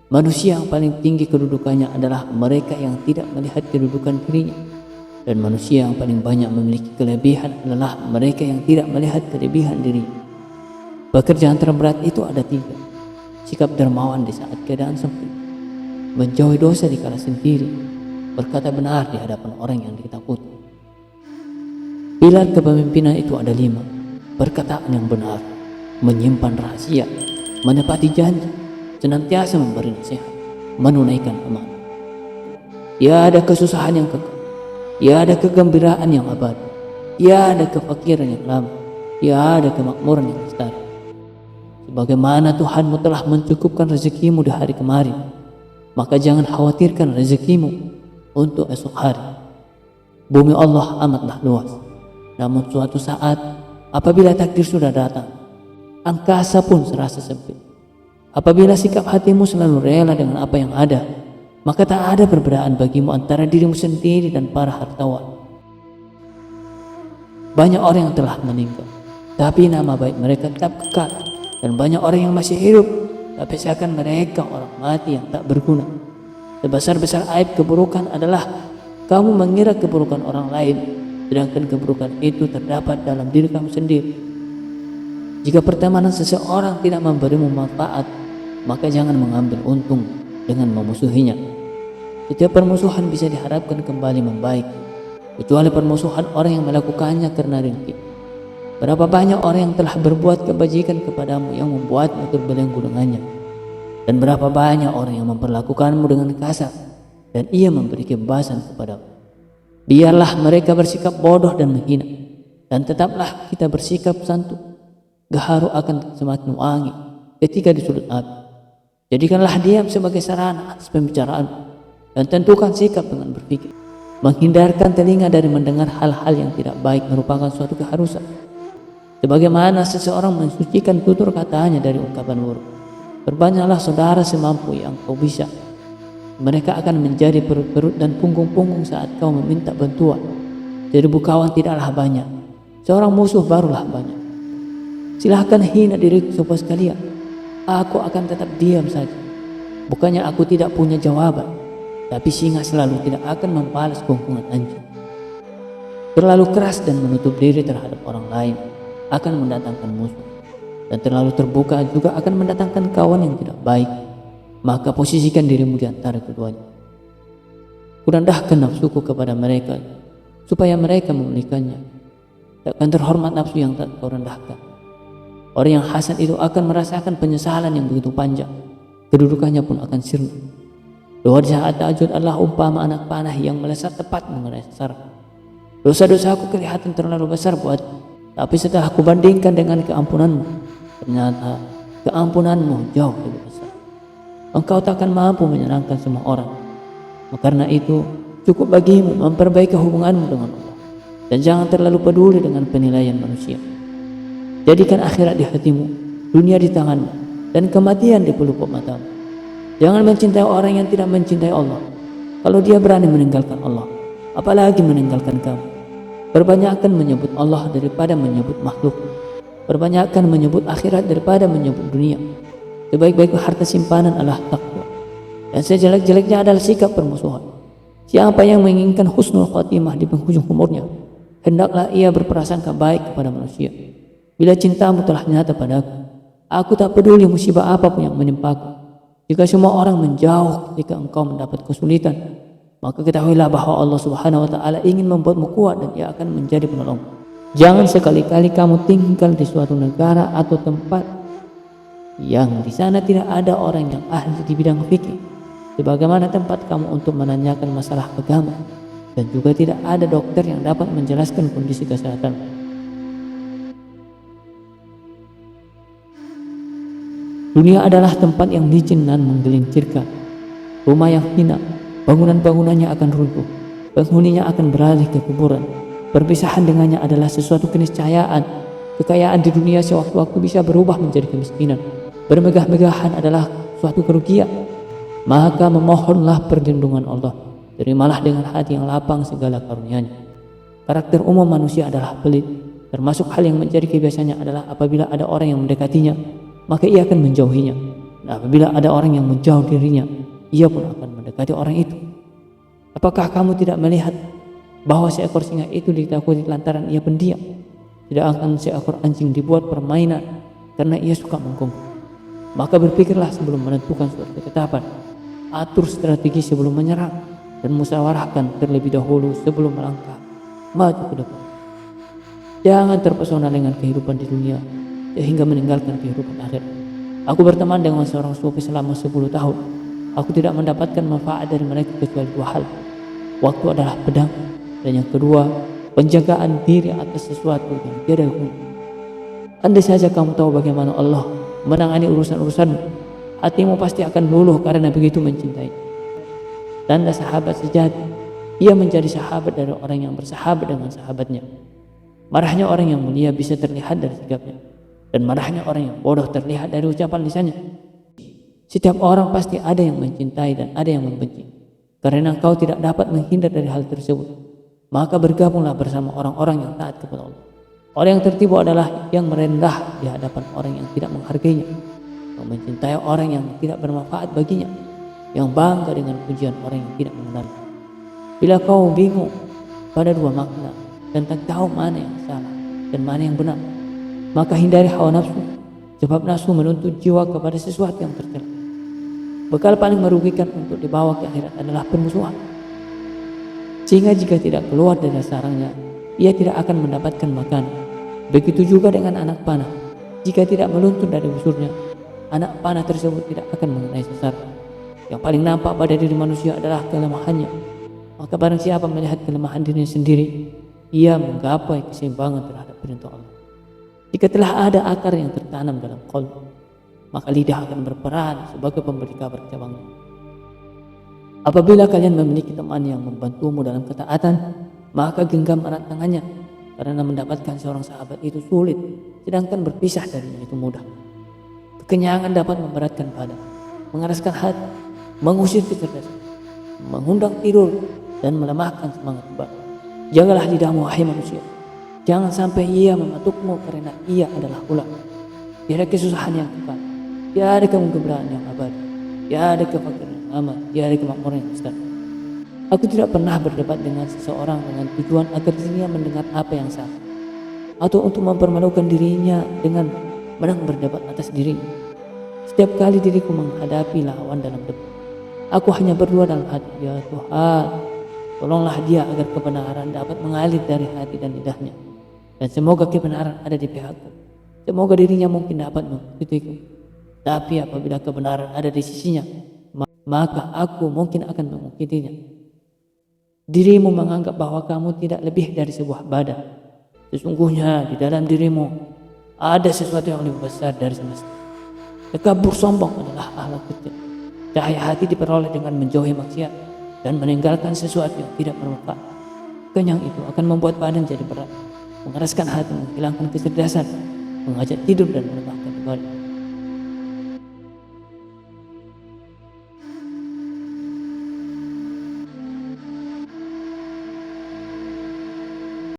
Manusia yang paling tinggi kedudukannya adalah mereka yang tidak melihat kedudukan dirinya. Dan manusia yang paling banyak memiliki kelebihan adalah mereka yang tidak melihat kelebihan dirinya. Pekerjaan terberat itu ada 3. Sikap dermawan di saat keadaan sempit, menjauhi dosa di kala sendiri, berkata benar di hadapan orang yang ditakuti. Pilar kepemimpinan itu ada 5. Perkataan yang benar, menyimpan rahasia, menepati janji, senantiasa memberi nasihat, menunaikan amanah. Tiada kesusahan yang kekal, tiada kegembiraan yang abadi, tiada kefakiran yang lama, tiada kemakmuran yang lestari. Sebagaimana Tuhanmu telah mencukupkan rezekimu di hari kemarin, maka jangan khawatirkan rezekimu untuk esok hari. Bumi Allah amatlah luas, namun suatu saat apabila takdir sudah datang, angkasa pun serasa sempit. Apabila sikap hatimu selalu rela dengan apa yang ada, maka tak ada perbedaan bagimu antara dirimu sendiri dan para hartawan. Banyak orang yang telah meninggal, tapi nama baik mereka tetap kekal. Dan banyak orang yang masih hidup, tapi seakan mereka orang mati yang tak berguna. Sebesar-besar aib keburukan adalah kamu mengira keburukan orang lain, sedangkan keburukan itu terdapat dalam diri kamu sendiri. Jika pertemanan seseorang tidak memberimu manfaat, maka jangan mengambil untung dengan memusuhinya. Setiap permusuhan bisa diharapkan kembali membaik, kecuali permusuhan orang yang melakukannya karena ringkih. Berapa banyak orang yang telah berbuat kebajikan kepadamu yang membuatmu terbelenggu dengannya, dan berapa banyak orang yang memperlakukanmu dengan kasar dan ia memberi kebebasan kepadamu. Biarlah mereka bersikap bodoh dan menghina, dan tetaplah kita bersikap santun. Gaharu akan semakin wangi ketika disulut api. Jadikanlah diam sebagai sarana atas pembicaraan, dan tentukan sikap dengan berpikir. Menghindarkan telinga dari mendengar hal-hal yang tidak baik merupakan suatu keharusan. Sebagaimana seseorang mensucikan tutur katanya dari ungkapan buruk, perbanyaklah saudara semampu yang kau bisa. Mereka akan menjadi perut-perut dan punggung-punggung saat kau meminta bantuan. 1000 kawan tidaklah banyak, seorang musuh barulah banyak. Silahkan hina diriku sepuas kalian, aku akan tetap diam saja. Bukannya aku tidak punya jawaban, tapi singa selalu tidak akan membalas gonggongan anjing. Terlalu keras dan menutup diri terhadap orang lain akan mendatangkan musuh, dan terlalu terbuka juga akan mendatangkan kawan yang tidak baik. Maka posisikan dirimu di antara keduanya. Kurendahkan nafsuku kepada mereka supaya mereka memilikannya. Takkan terhormat nafsu yang tak kau rendahkan. Orang yang hasad itu akan merasakan penyesalan yang begitu panjang, kedudukannya pun akan sirna. Doa di saat tahajud adalah umpama anak panah yang melesat tepat mengenai sasaran. Dosa-dosaku kelihatan terlalu besar buatku, tapi setelah aku bandingkan dengan keampunanmu, ternyata keampunanmu jauh lebih besar. Engkau takkan mampu menyenangkan semua orang. Karena itu, cukup bagimu memperbaiki hubunganmu dengan Allah, dan jangan terlalu peduli dengan penilaian manusia. Jadikan akhirat di hatimu, dunia di tanganmu, dan kematian di pelupuk matamu. Jangan mencintai orang yang tidak mencintai Allah. Kalau dia berani meninggalkan Allah, apalagi meninggalkan kamu. Perbanyakkan menyebut Allah daripada menyebut makhluk. Perbanyakkan menyebut akhirat daripada menyebut dunia. Sebaik-baik harta simpanan adalah takwa, dan sejelek-jeleknya adalah sikap permusuhan. Siapa yang menginginkan husnul khotimah di penghujung umurnya, hendaklah ia berprasangka baik kepada manusia. Bila cintamu telah nyata padaku, aku tak peduli musibah apapun yang menimpaku. Jika semua orang menjauh ketika engkau mendapat kesulitan, maka ketahuilah bahwa Allah Subhanahu wa Ta'ala ingin membuatmu kuat dan ia akan menjadi penolong. Jangan sekali-kali kamu tinggal di suatu negara atau tempat yang di sana tidak ada orang yang ahli di bidang fikih, sebagaimana tempat kamu untuk menanyakan masalah agama, dan juga tidak ada dokter yang dapat menjelaskan kondisi kesehatan. Dunia adalah tempat yang licin dan menggelincirkan, rumah yang hina. Bangunan-bangunannya akan runtuh, penghuninya akan beralih ke kuburan. Perpisahan dengannya adalah sesuatu keniscayaan. Kekayaan di dunia sewaktu-waktu bisa berubah menjadi kemiskinan. Bermegah-megahan adalah suatu kerugian. Maka memohonlah perlindungan Allah. Terimalah dengan hati yang lapang segala karunia-Nya. Karakter umum manusia adalah pelit. Termasuk hal yang menjadi kebiasaannya adalah apabila ada orang yang mendekatinya, maka ia akan menjauhinya. Nah, apabila ada orang yang menjauh dirinya, ia pun akan mendekati orang itu. Apakah kamu tidak melihat bahwa seekor singa itu ditakuti lantaran ia pendiam? Tidak akan seekor anjing dibuat permainan karena ia suka menggonggongi. Maka berpikirlah sebelum menentukan suatu ketetapan. Atur strategi sebelum menyerang dan musyawarahkan terlebih dahulu sebelum melangkah maju ke depan. Jangan terpesona dengan kehidupan di dunia sehingga meninggalkan kehidupan akhirat. Aku berteman dengan seorang sufi selama 10 tahun. Aku tidak mendapatkan manfaat dari mereka kecuali 2 hal. Waktu adalah pedang, dan yang kedua, penjagaan diri atas sesuatu yang tiada guna. Andai saja kamu tahu bagaimana Allah menangani urusan-urusanmu, hatimu pasti akan luluh karena begitu mencintai. Tanda sahabat sejati, ia menjadi sahabat dari orang yang bersahabat dengan sahabatnya. Marahnya orang yang mulia bisa terlihat dari sikapnya, dan marahnya orang yang bodoh terlihat dari ucapan lisannya. Setiap orang pasti ada yang mencintai dan ada yang membenci. Karena kau tidak dapat menghindar dari hal tersebut, maka bergabunglah bersama orang-orang yang taat kepada Allah. Orang yang tertipu adalah yang merendah di hadapan orang yang tidak menghargainya, yang mencintai orang yang tidak bermanfaat baginya, yang bangga dengan pujian orang yang tidak mengenalnya. Bila kau bingung pada 2 makna dan tak tahu mana yang salah dan mana yang benar, maka hindari hawa nafsu, sebab nafsu menuntut jiwa kepada sesuatu yang tercela. Bekal paling merugikan untuk dibawa ke akhirat adalah permusuhan, sehingga jika tidak keluar dari sarangnya, ia tidak akan mendapatkan makanan. Begitu juga dengan anak panah, jika tidak meluntut dari busurnya, anak panah tersebut tidak akan mengenai sasaran. Yang paling nampak pada diri manusia adalah kelemahannya. Maka barang siapa melihat kelemahan dirinya sendiri, ia menggapai keseimbangan terhadap perintah Allah. Jika telah ada akar yang tertanam dalam qalb, maka lidah akan berperan sebagai pemberi kabar cabangnya. Apabila kalian memiliki teman yang membantumu dalam ketaatan, maka genggam erat tangannya, karena mendapatkan seorang sahabat itu sulit, sedangkan berpisah darinya itu mudah. Kekenyangan dapat memberatkan badan, mengeraskan hati, mengusir kecerdasan, mengundang tidur, dan melemahkan semangat badan. Jagalah lidahmu, wahai manusia. Jangan sampai ia mematukmu karena ia adalah ular. Tiada kesusahan yang kekal, tiada kemudaratan yang abadi, tiada kefakiran yang aman, tiada kemakmuran yang mustahil. Aku tidak pernah berdebat dengan seseorang dengan tujuan agar dirinya mendengar apa yang salah, atau untuk mempermalukan dirinya dengan menang berdebat atas dirinya. Setiap kali diriku menghadapi lawan dalam debat, aku hanya berdoa dalam hati, ya Tuhan, tolonglah dia agar kebenaran dapat mengalir dari hati dan lidahnya, dan semoga kebenaran ada di pihakku. Semoga dirinya mungkin dapat mengkritikku, tapi apabila kebenaran ada di sisinya, maka aku mungkin akan mengkritiknya. Dirimu menganggap bahwa kamu tidak lebih dari sebuah badan. Sesungguhnya di dalam dirimu ada sesuatu yang lebih besar dari semesta. Takabur sombong adalah akhlak kecil. Cahaya hati diperoleh dengan menjauhi maksiat dan meninggalkan sesuatu yang tidak bermanfaat. Kenyang itu akan membuat badan jadi berat, mengeraskan hati, menghilangkan kecerdasan, mengajak tidur dan melemahkan ibadah.